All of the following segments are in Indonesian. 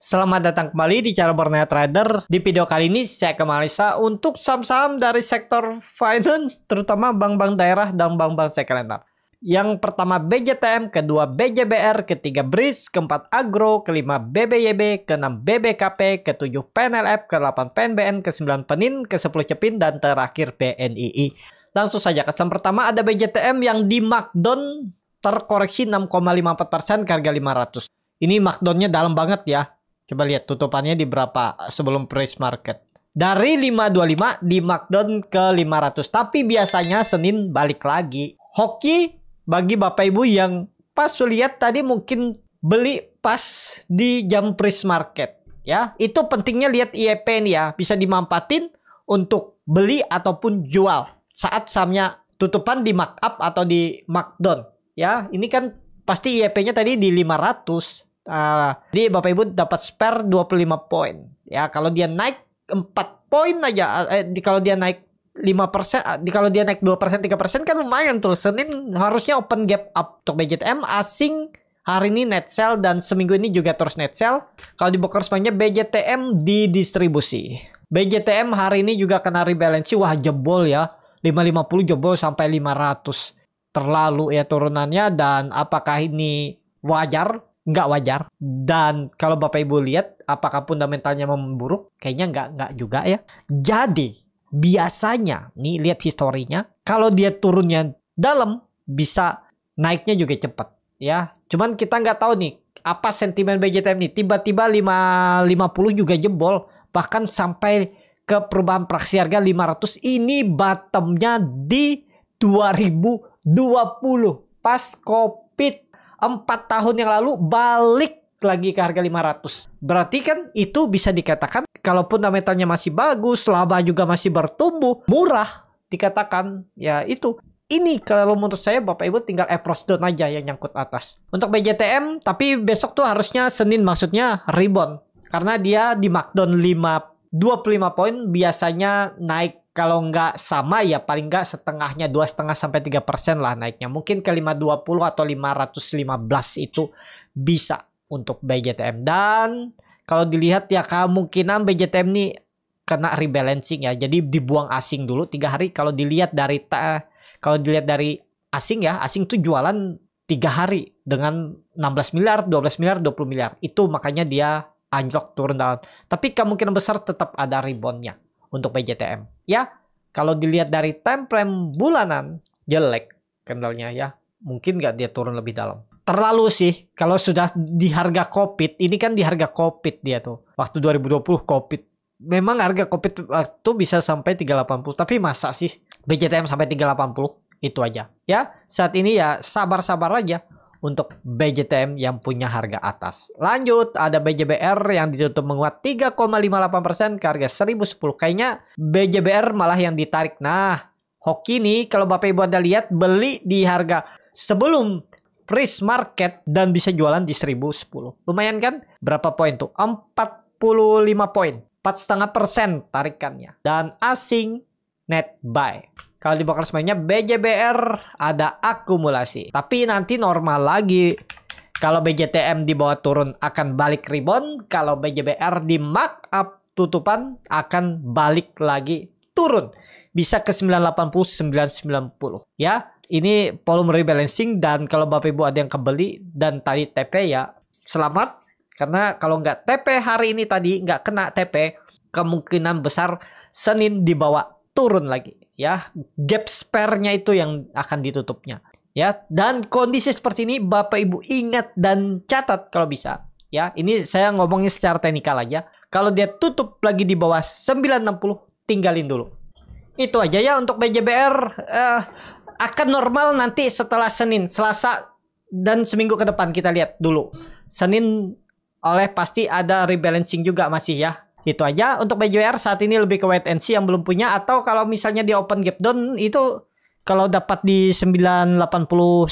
Selamat datang kembali di channel Borneo Trader. Di video kali ini saya ke Malaysia untuk saham-saham dari sektor finance, terutama bank-bank daerah dan bank-bank sekunder. Yang pertama BJTM, kedua BJBR, ketiga BRIS, keempat Agro, kelima BBYB, keenam BBKP, ketujuh PNLF, ke-8 PNBN, ke-9 Penin, ke-10 Cepin, dan terakhir BNII. Langsung saja, kesan pertama ada BJTM yang di markdown terkoreksi 6,54% ke harga 500. Ini markdownnya dalam banget ya. Coba lihat tutupannya di berapa sebelum price market. Dari 525 di markdown ke 500. Tapi biasanya Senin balik lagi. Hoki bagi Bapak Ibu yang pas lihat tadi mungkin beli pas di jam price market. Ya, itu pentingnya lihat IEP ini ya. Bisa dimanfaatin untuk beli ataupun jual. Saat sahamnya tutupan di markup atau di markdown. Ya, ini kan pasti IEP-nya tadi di 500. Jadi Bapak Ibu dapat spare 25 poin. Ya, kalau dia naik 4 poin aja, kalau dia naik 5%, kalau dia naik 2%, 3% kan lumayan tuh. Senin harusnya open gap up untuk BJTM asing. Hari ini net sell dan seminggu ini juga terus net sell. Kalau di broker semuanya BJTM didistribusi. BJTM hari ini juga kena rebalance. Wah, jebol ya. 550 jebol sampai 500. Terlalu ya turunannya, dan apakah ini wajar? Nggak wajar. Dan kalau Bapak Ibu lihat apakah fundamentalnya memburuk? Kayaknya nggak juga ya. Jadi biasanya nih lihat historinya, kalau dia turunnya dalam bisa naiknya juga cepat ya. Cuman kita nggak tahu nih apa sentimen BJTM nih. Tiba-tiba 550 juga jebol, bahkan sampai ke perubahan praksi harga 500. Ini bottomnya di 2020 pas COVID. 4 tahun yang lalu balik lagi ke harga 500. Berarti kan itu bisa dikatakan kalau fundamentalnya masih bagus, laba juga masih bertumbuh, murah dikatakan ya itu. Ini kalau menurut saya Bapak Ibu tinggal approach down aja yang nyangkut atas. Untuk BJTM tapi besok tuh harusnya Senin, maksudnya rebound. Karena dia di markdown 25 poin, biasanya naik. Kalau nggak sama ya paling nggak setengahnya, 2,5 sampai 3% lah naiknya. Mungkin ke 520 atau 515 itu bisa untuk BJTM. Dan kalau dilihat ya kemungkinan BJTM ini kena rebalancing ya. Jadi dibuang asing dulu 3 hari. Kalau dilihat dari asing ya, asing tuh jualan 3 hari dengan 16 miliar, 12 miliar, 20 miliar. Itu makanya dia anjlok turun down. Tapi kemungkinan besar tetap ada reboundnya untuk BJTM ya. Kalau dilihat dari time frame bulanan jelek candlenya ya, mungkin nggak dia turun lebih dalam. Terlalu sih kalau sudah di harga COVID. Ini kan di harga COVID dia tuh waktu 2020 COVID. Memang harga COVID waktu bisa sampai 380, tapi masa sih BJTM sampai 380? Itu aja ya. Saat ini ya sabar-sabar aja untuk BJTM yang punya harga atas. Lanjut ada BJBR yang ditutup menguat 3,58% ke harga 1010. Kayaknya BJBR malah yang ditarik. Nah, hoki nih kalau Bapak Ibu Anda lihat beli di harga sebelum price market dan bisa jualan di 1010. Lumayan kan? Berapa poin tuh? 45 poin. 4,5% tarikannya. Dan asing net buy. Kalau di broker semuanya BJBR ada akumulasi. Tapi nanti normal lagi. Kalau BJTM di bawah turun akan balik rebound. Kalau BJBR di markup tutupan akan balik lagi turun. Bisa ke 980, 990 ya. Ini volume rebalancing, dan kalau Bapak Ibu ada yang kebeli dan tadi TP ya selamat. Karena kalau nggak TP hari ini tadi nggak kena TP, kemungkinan besar Senin dibawa turun lagi. Ya, gap spare-nya itu yang akan ditutupnya. Ya, dan kondisi seperti ini Bapak Ibu ingat dan catat kalau bisa. Ya, ini saya ngomongin secara teknikal aja. Kalau dia tutup lagi di bawah 960, tinggalin dulu. Itu aja ya untuk BJBR. Akan normal nanti setelah Senin, Selasa, dan seminggu ke depan kita lihat dulu. Senin pasti ada rebalancing juga masih ya. Itu aja untuk BJBR saat ini, lebih ke wait and see yang belum punya. Atau kalau misalnya di open gap down itu kalau dapat di 980, 990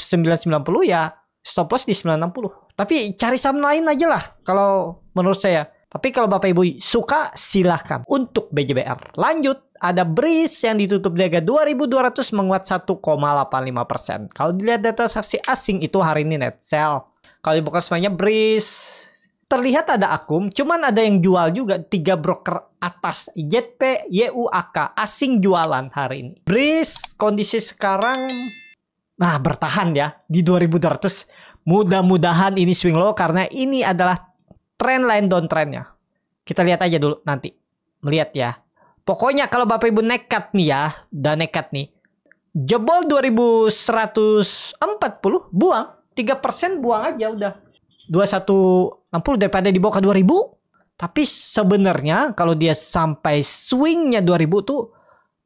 ya stop loss di 960. Tapi cari saham lain aja lah kalau menurut saya. Tapi kalau Bapak Ibu suka silahkan untuk BJBR. Lanjut ada BRIS yang ditutup di harga 2200 menguat 1,85%. Kalau dilihat data saksi asing itu hari ini net sell. Kalau dibuka semuanya BRIS terlihat ada akum, cuman ada yang jual juga. 3 broker atas, JP, YUAK, asing jualan hari ini. BRIS kondisi sekarang, nah bertahan ya di 2200. Mudah-mudahan ini swing low karena ini adalah trend line downtrendnya. Kita lihat aja dulu nanti. Melihat ya. Pokoknya kalau Bapak Ibu nekat nih ya, udah nekat nih. Jebol 2140, buang. 3% buang aja udah. 2160 daripada dibawa ke 2000. Tapi sebenarnya kalau dia sampai swingnya 2000 tuh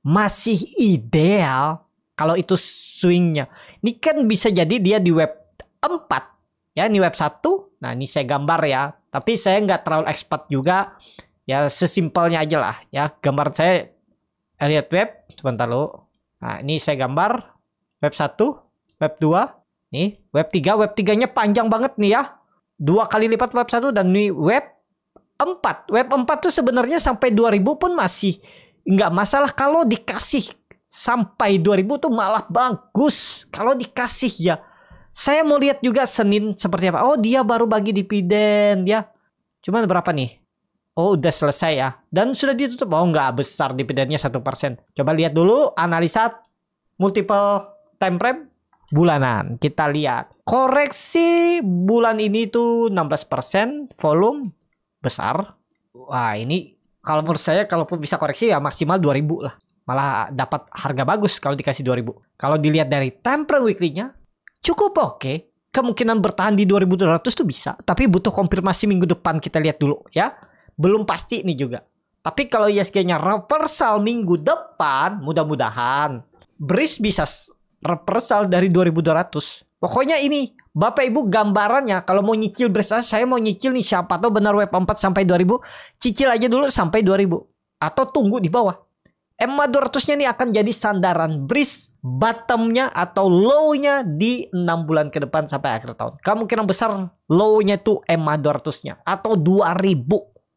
masih ideal. Kalau itu swingnya. Ini kan bisa jadi dia di web 4. Ya, ini web 1. Nah, ini saya gambar ya. Tapi saya nggak terlalu expert juga. Ya, sesimpelnya aja lah. Ya, gambar saya lihat web. Sebentar lu. Nah, ini saya gambar. Web 1. Web 2. Nih, web 3. Web 3-nya panjang banget nih ya. 2 kali lipat web 1 dan ini web 4. Web 4 tuh sebenarnya sampai 2000 pun masih nggak masalah. Kalau dikasih sampai 2000 tuh malah bagus. Kalau dikasih ya. Saya mau lihat juga Senin seperti apa. Oh, dia baru bagi dividen ya. Cuman berapa nih? Oh, udah selesai ya. Dan sudah ditutup. Oh, nggak besar dividennya 1%. Coba lihat dulu analisa multiple time frame bulanan. Kita lihat. Koreksi bulan ini tuh 16%. Volume besar. Wah, ini kalau menurut saya kalaupun bisa koreksi ya maksimal 2000 lah. Malah dapat harga bagus kalau dikasih 2000. Kalau dilihat dari time frame weekly-nya cukup oke. Kemungkinan bertahan di 2200 tuh bisa. Tapi butuh konfirmasi minggu depan, kita lihat dulu ya. Belum pasti ini juga. Tapi kalau ISG-nya reversal minggu depan, mudah-mudahan BRIS bisa reversal dari 2200. Pokoknya ini Bapak Ibu gambarannya kalau mau nyicil BRIS, saya mau nyicil nih, siapa tahu benar web 4 sampai 2000, cicil aja dulu sampai 2000 atau tunggu di bawah. EMA 200-nya nih akan jadi sandaran BRIS bottomnya atau low-nya di 6 bulan ke depan sampai akhir tahun. Kemungkinan besar low-nya itu EMA 200-nya atau 2000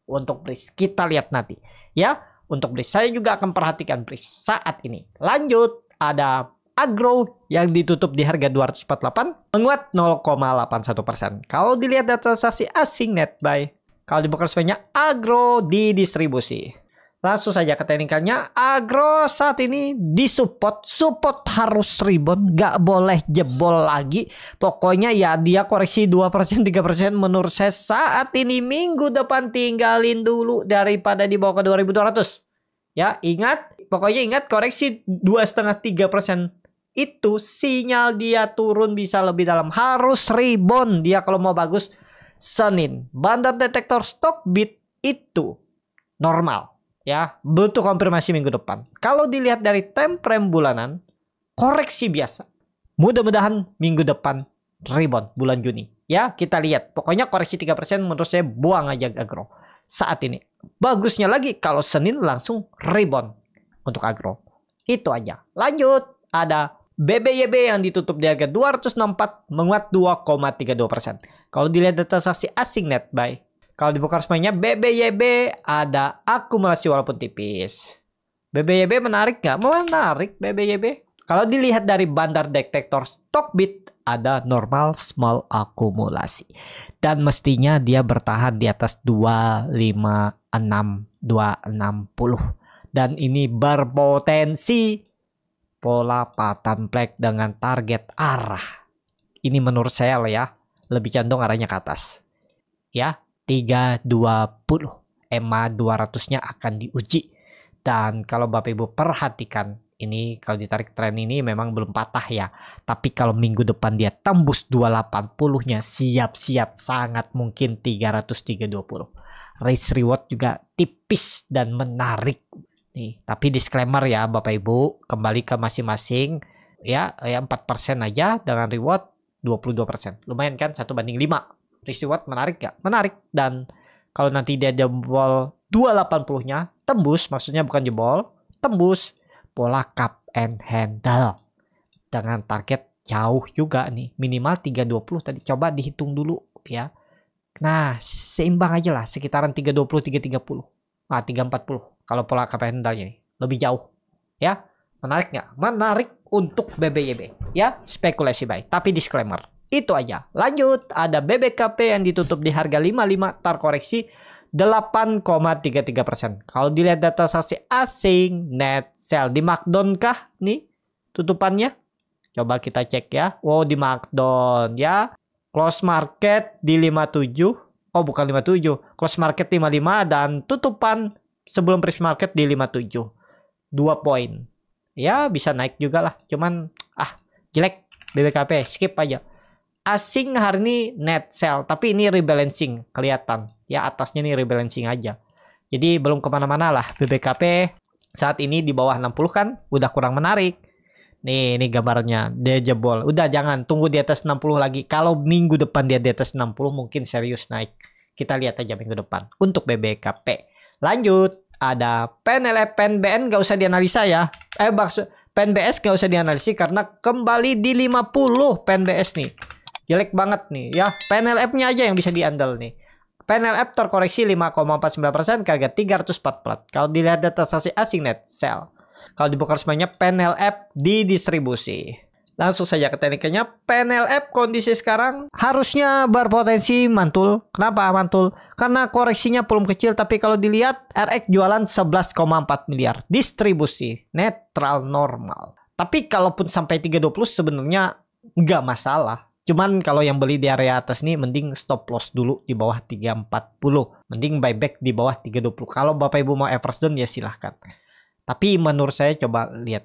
untuk BRIS. Kita lihat nanti ya. Untuk BRIS saya juga akan perhatikan BRIS saat ini. Lanjut, ada Agro yang ditutup di harga 248 menguat 0,81%. Kalau dilihat data transaksi asing net buy, kalau dibuka resminya Agro di distribusi. Langsung saja ke teknikalnya, Agro saat ini disupport, support harus rebound, nggak boleh jebol lagi. Pokoknya ya dia koreksi 2%, 3% menurut saya saat ini minggu depan tinggalin dulu daripada dibawa ke 2200. Ya, ingat, pokoknya ingat koreksi 2,5-3% itu sinyal dia turun bisa lebih dalam, harus rebound dia kalau mau bagus. Senin, bandar detektor stock bit itu normal. Ya, butuh konfirmasi minggu depan. Kalau dilihat dari time frame bulanan, koreksi biasa. Mudah-mudahan minggu depan rebound bulan Juni. Ya, kita lihat. Pokoknya koreksi 3% menurut saya buang aja Agro saat ini. Bagusnya lagi kalau Senin langsung rebound untuk Agro. Itu aja. Lanjut, ada BBYB yang ditutup di harga 264 menguat 2,32%. Kalau dilihat data transaksi asing net buy, kalau dibuka resminya BBYB ada akumulasi walaupun tipis. BBYB menarik nggak? Menarik BBYB. Kalau dilihat dari bandar detektor stock bit ada normal small akumulasi. Dan mestinya dia bertahan di atas 256, 260. Dan ini berpotensi pola pattern black dengan target arah. Ini menurut saya lah ya, lebih condong arahnya ke atas. Ya. 320 EMA 200-nya akan diuji. Dan kalau Bapak Ibu perhatikan, ini kalau ditarik tren ini memang belum patah ya. Tapi kalau minggu depan dia tembus 280-nya, siap-siap sangat mungkin 300-320. Risk reward juga tipis dan menarik. Nih, tapi disclaimer ya Bapak Ibu, kembali ke masing-masing ya 4% aja dengan reward 22%. Lumayan kan, 1/5. Risk reward menarik gak? Menarik. Dan kalau nanti dia jebol 280-nya, tembus, maksudnya bukan jebol, tembus, pola cup and handle. Dengan target jauh juga nih, minimal 320 tadi. Coba dihitung dulu ya. Nah, seimbang aja lah, sekitaran 320, 330. Nah, 340 kalau pola cup and handle-nya nih. Lebih jauh. Ya, menarik gak? Menarik untuk BBYB. Ya, spekulasi buy. Tapi disclaimer, Itu aja. Lanjut, ada BBKP yang ditutup di harga 55 terkoreksi 8,33%. Kalau dilihat data saksi asing, net sell di Markdown kah nih tutupannya? Coba kita cek ya. Wow, di Markdown ya. Close market di 57. Oh, bukan 57. Close market 55 dan tutupan sebelum pre market di 57. 2 poin. Ya, bisa naik juga lah. Cuman jelek BBKP, skip aja. Asing hari ini net sell, tapi ini rebalancing kelihatan. Ya, atasnya nih rebalancing aja. Jadi belum kemana-mana lah. BBKP saat ini di bawah 60 kan, udah kurang menarik. Nih, ini gambarnya. Dia jebol. Udah, jangan. Tunggu di atas 60 lagi. Kalau minggu depan dia di atas 60, mungkin serius naik. Kita lihat aja minggu depan. Untuk BBKP. Lanjut. Ada PNLF, PNBN gak usah dianalisa ya. PNBS gak usah dianalisis karena kembali di 50 PNBS nih. Jelek banget nih ya. PNLF-nya aja yang bisa diandal nih. PNLF terkoreksi 5,49% ke harga 344. Kalau dilihat data saksi asing net sell. Kalau dibuka resminya PNLF didistribusi. Langsung saja ke tekniknya. PNLF kondisi sekarang harusnya berpotensi mantul. Kenapa mantul? Karena koreksinya belum kecil. Tapi kalau dilihat RX jualan 11,4 miliar. Distribusi netral normal. Tapi kalaupun sampai 320 sebenarnya nggak masalah. Cuman kalau yang beli di area atas nih mending stop loss dulu di bawah 340. Mending buyback di bawah 320. Kalau Bapak Ibu mau average down ya silahkan. Tapi menurut saya coba lihat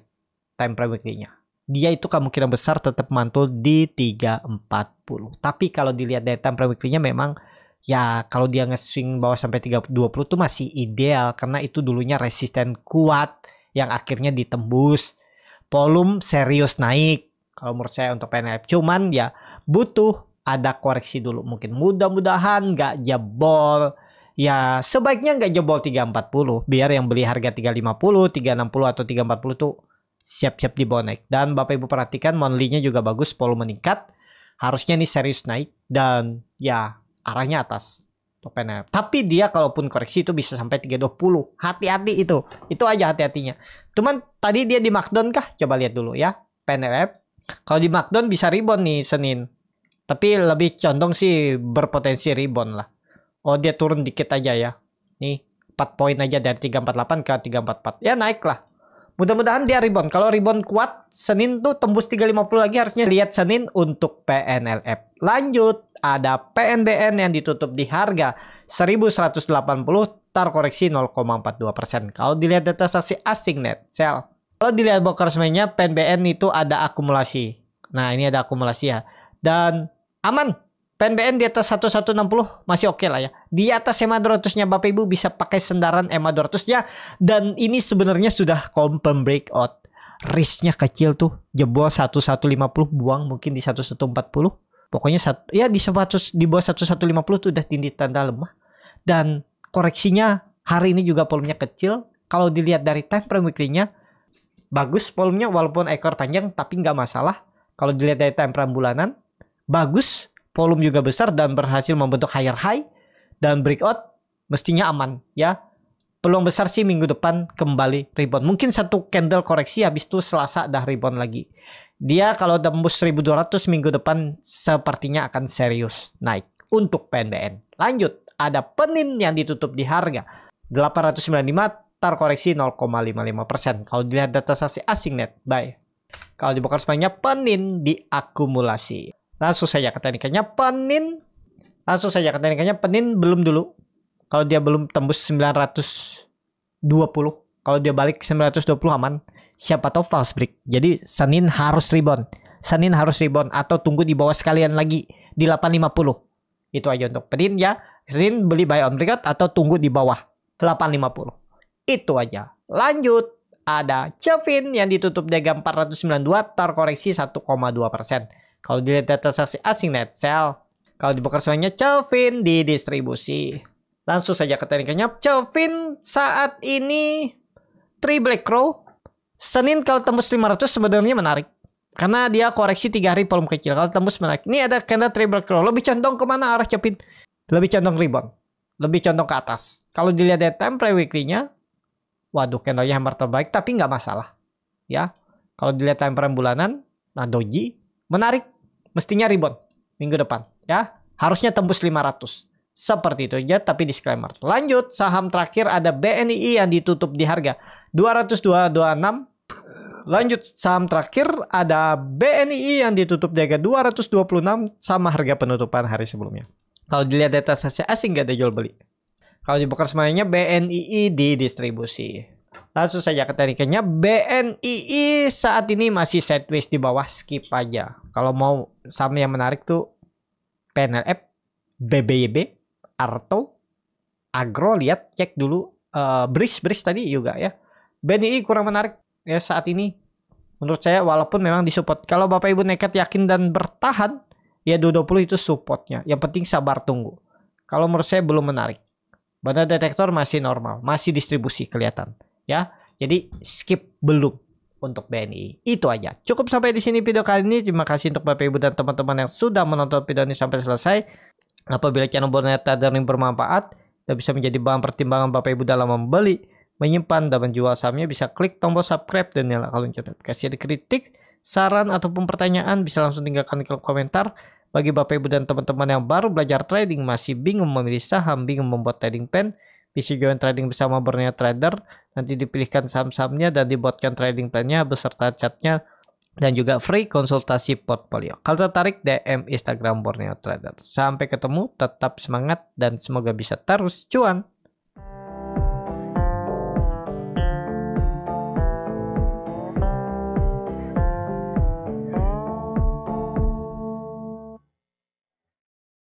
time frame weekly-nya. Dia itu kemungkinan besar tetap mantul di 340. Tapi kalau dilihat dari time frame weekly-nya memang ya kalau dia nge-swing bawah sampai 320 tuh masih ideal. Karena itu dulunya resisten kuat yang akhirnya ditembus. Volume serius naik. Kalau menurut saya untuk PNLF. Cuman ya butuh ada koreksi dulu. Mungkin mudah-mudahan nggak jebol. Ya sebaiknya nggak jebol 340. Biar yang beli harga 350, 360 atau 340 tuh siap-siap dibawa naik. Dan Bapak Ibu perhatikan monthly-nya juga bagus. Volume meningkat. Harusnya nih serius naik. Dan ya arahnya atas. Untuk PNLF. Tapi dia kalaupun koreksi itu bisa sampai 320. Hati-hati itu. Itu aja hati-hatinya. Cuman tadi dia di Markdown kah? Coba lihat dulu ya. PNLF. Kalau di Markdown bisa rebound nih Senin. Tapi lebih condong sih berpotensi rebound lah. Oh dia turun dikit aja ya. Nih 4 poin aja dari 348 ke 344. Ya naik lah. Mudah-mudahan dia rebound. Kalau rebound kuat Senin tuh tembus 350 lagi harusnya lihat Senin untuk PNLF. Lanjut ada PNBN yang ditutup di harga 1180 terkoreksi 0,42%. Kalau dilihat data saksi asing net sell. Kalau dilihat broker resminya PNBN itu ada akumulasi. Nah ini ada akumulasi ya. Dan aman. PNBN di atas 1160 masih oke lah ya. Di atas EMA 200-nya Bapak Ibu bisa pakai sendaran EMA 200-nya. Dan ini sebenarnya sudah confirm breakout. Risknya kecil tuh. Jebol 1150 buang mungkin di 1140. Pokoknya ya di bawah 1150 tuh udah tindih tanda lemah. Dan koreksinya hari ini juga volumenya kecil. Kalau dilihat dari time frame weekly-nya bagus volumenya walaupun ekor panjang tapi nggak masalah. Kalau dilihat dari time frame bulanan bagus, volume juga besar dan berhasil membentuk higher high dan breakout mestinya aman ya. Peluang besar sih minggu depan kembali rebound. Mungkin satu candle koreksi habis itu Selasa dah rebound lagi. Dia kalau tembus 1200 minggu depan sepertinya akan serius naik untuk PNBN. Lanjut, ada Penin yang ditutup di harga 895 terkoreksi 0,55%. Kalau dilihat data saksi asing net buy. Kalau dibuka resminya Penin diakumulasi. Langsung saja ke teknikanya Penin. Penin belum dulu. Kalau dia belum tembus 920. Kalau dia balik 920 aman. Siapa tahu false break. Jadi Senin harus rebound. Atau tunggu di bawah sekalian lagi di 850. Itu aja untuk Penin ya. Senin beli buy on breakout atau tunggu di bawah 850. Itu aja. Lanjut. Ada Cevin yang ditutup dagang 492 terkoreksi 1,2%. Kalau dilihat data saksi asing net sell. Kalau dibuka resminya Cevin didistribusi. Langsung saja ke tekniknya. Cevin saat ini 3 Black Crow. Senin kalau tembus 500 sebenarnya menarik. Karena dia koreksi 3 hari volume kecil. Kalau tembus menarik. Ini ada candle 3 Black Crow. Lebih condong kemana arah Cevin? Lebih condong rebound. Lebih condong ke atas. Kalau dilihat dari time frame weekly-nya. Waduh, candle-nya hampir terbaik, tapi nggak masalah. Ya, kalau dilihat time frame bulanan, nah doji, menarik, mestinya rebound. minggu depan ya. Harusnya tembus 500. Seperti itu aja, tapi disclaimer. Lanjut, saham terakhir ada BNII yang ditutup di harga 202.26. Lanjut, saham terakhir ada BNII yang ditutup di harga 226 sama harga penutupan hari sebelumnya. Kalau dilihat data sesi asing nggak ada jual beli. Kalau dibongkar semuanya BNII di distribusi. Langsung saja ke tekniknya. BNII saat ini masih sideways di bawah, skip aja. Kalau mau saham yang menarik tuh PNLF, BBYB, Arto, Agro, lihat cek dulu. Bris tadi juga ya. BNI kurang menarik ya saat ini. Menurut saya walaupun memang disupport. Kalau Bapak Ibu nekat yakin dan bertahan, ya 220 itu supportnya. Yang penting sabar tunggu. Kalau menurut saya belum menarik. Banda detektor masih normal, masih distribusi kelihatan ya. Jadi skip belum untuk BNI. Itu aja. Cukup sampai di sini video kali ini. Terima kasih untuk Bapak Ibu dan teman-teman yang sudah menonton video ini sampai selesai. Apabila channel Borneo Trader ini bermanfaat dan bisa menjadi bahan pertimbangan Bapak Ibu dalam membeli, menyimpan, dan menjual sahamnya, bisa klik tombol subscribe dan nyalakan lonceng notifikasi. Ada kritik, saran, ataupun pertanyaan bisa langsung tinggalkan di kolom komentar. Bagi Bapak Ibu dan teman-teman yang baru belajar trading, masih bingung memilih saham, bingung membuat trading plan, bisa join trading bersama Borneo Trader. Nanti dipilihkan saham-sahamnya dan dibuatkan trading plan-nya beserta chatnya. Dan juga free konsultasi portfolio. Kalau tertarik, DM Instagram Borneo Trader. Sampai ketemu, tetap semangat dan semoga bisa terus cuan.